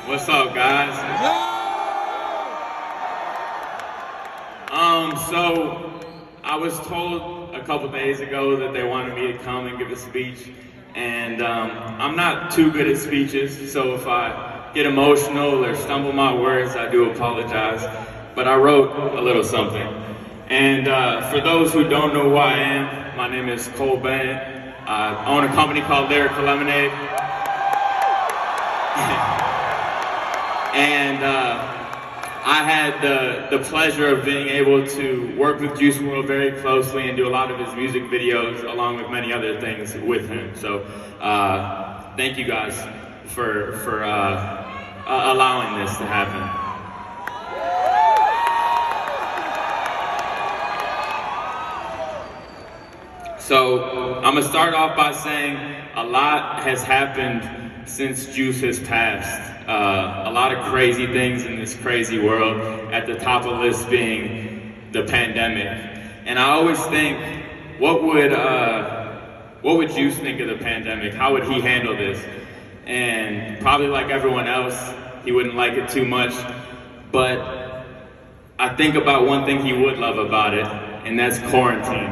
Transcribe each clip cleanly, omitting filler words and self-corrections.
What's up, guys? So I was told a couple days ago that they wanted me to come and give a speech, and I'm not too good at speeches, so if I get emotional or stumble my words, I do apologize. But I wrote a little something. And for those who don't know who I am, my name is Bennett. I own a company called Lyrical Lemonade. And I had the pleasure of being able to work with Juice Wrld very closely and do a lot of his music videos along with many other things with him. So thank you guys for allowing this to happen. So I'm gonna start off by saying a lot has happened since Juice has passed. A lot of crazy things in this crazy world, at the top of the list being the pandemic. And I always think, what would Juice think of the pandemic? How would he handle this? And probably like everyone else, he wouldn't like it too much. But I think about one thing he would love about it, and that's quarantine.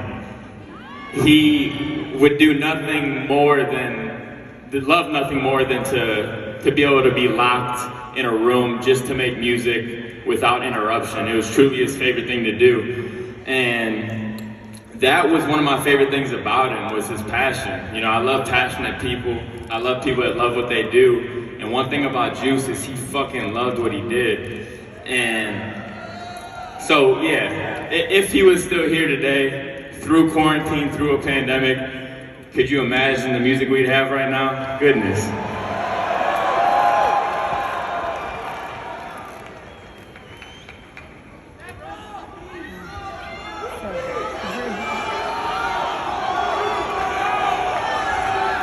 He would do nothing more than, love nothing more than to be able to be locked in a room just to make music without interruption. It was truly his favorite thing to do. And that was one of my favorite things about him, was his passion. You know, I love passionate people. I love people that love what they do. And one thing about Juice is he fucking loved what he did. And so, yeah, if he was still here today, through quarantine, through a pandemic, could you imagine the music we'd have right now? Goodness.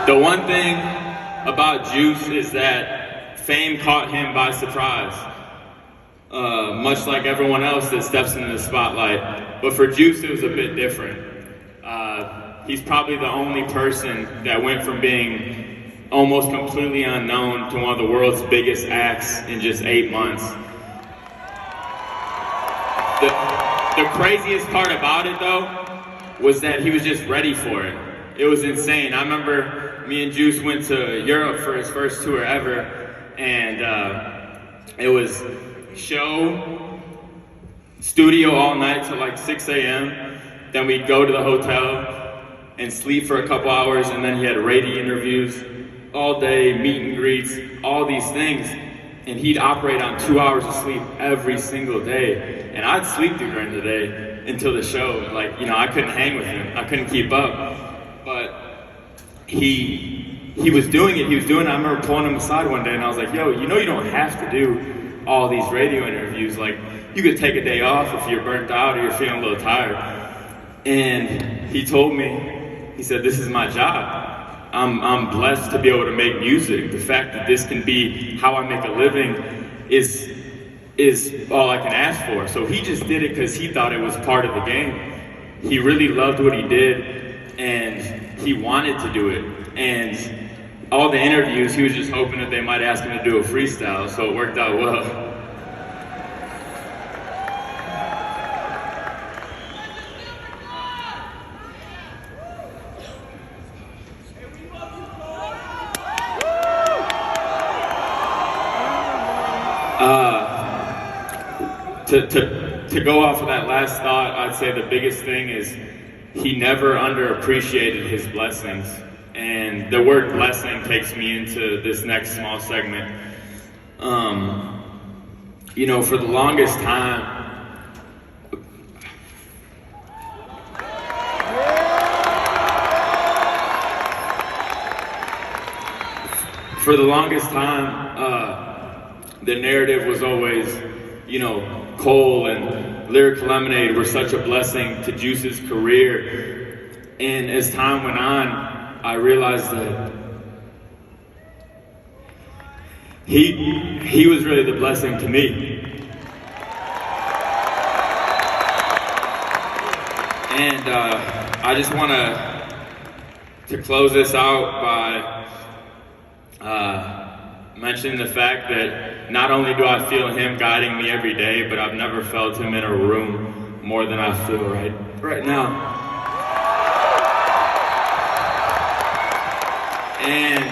The one thing about Juice is that fame caught him by surprise. Much like everyone else that steps into the spotlight. But for Juice, it was a bit different. He's probably the only person that went from being almost completely unknown to one of the world's biggest acts in just 8 months. The craziest part about it, though, was that he was just ready for it. It was insane. I remember me and Juice went to Europe for his first tour ever, and it was show, studio all night till like 6 a.m. Then we'd go to the hotel and sleep for a couple hours, and then he had radio interviews all day, meet and greets, all these things. And he'd operate on 2 hours of sleep every single day. And I'd sleep through during the day until the show. Like, you know, I couldn't hang with him. I couldn't keep up. But he was doing it. I remember pulling him aside one day and I was like, yo, you know you don't have to do all these radio interviews. Like, you could take a day off if you're burnt out or you're feeling a little tired. And he told me, he said, this is my job. I'm blessed to be able to make music. The fact that this can be how I make a living is all I can ask for. So he just did it because he thought it was part of the game. He really loved what he did, and he wanted to do it. And all the interviews, he was just hoping that they might ask him to do a freestyle, so it worked out well. To go off of that last thought, I'd say the biggest thing is he never underappreciated his blessings. And the word blessing takes me into this next small segment. You know, for the longest time, the narrative was always, you know, Cole and Lyrical Lemonade were such a blessing to Juice's career. And as time went on, I realized that he was really the blessing to me. And I just want to close this out by mentioning the fact that not only do I feel him guiding me every day, but I've never felt him in a room more than I feel right now. And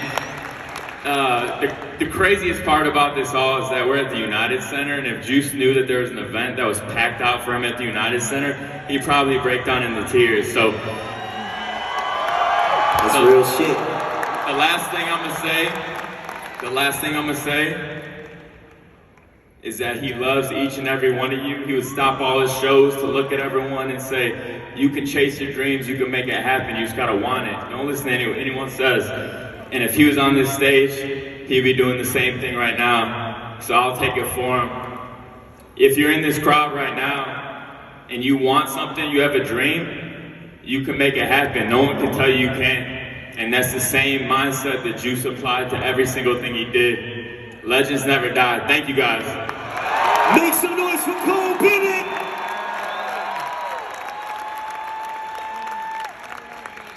the craziest part about this all is that we're at the United Center, and if Juice knew that there was an event that was packed out for him at the United Center, he'd probably break down into tears. So that's real shit. The last thing I'm gonna say is that he loves each and every one of you. He would stop all his shows to look at everyone and say, you can chase your dreams, you can make it happen, you just gotta want it. Don't listen to anyone says. And if he was on this stage, he'd be doing the same thing right now. So I'll take it for him. If you're in this crowd right now and you want something, you have a dream, you can make it happen. No one can tell you you can't. And that's the same mindset that Juice applied to every single thing he did. Legends never die. Thank you guys. Make some noise for Cole.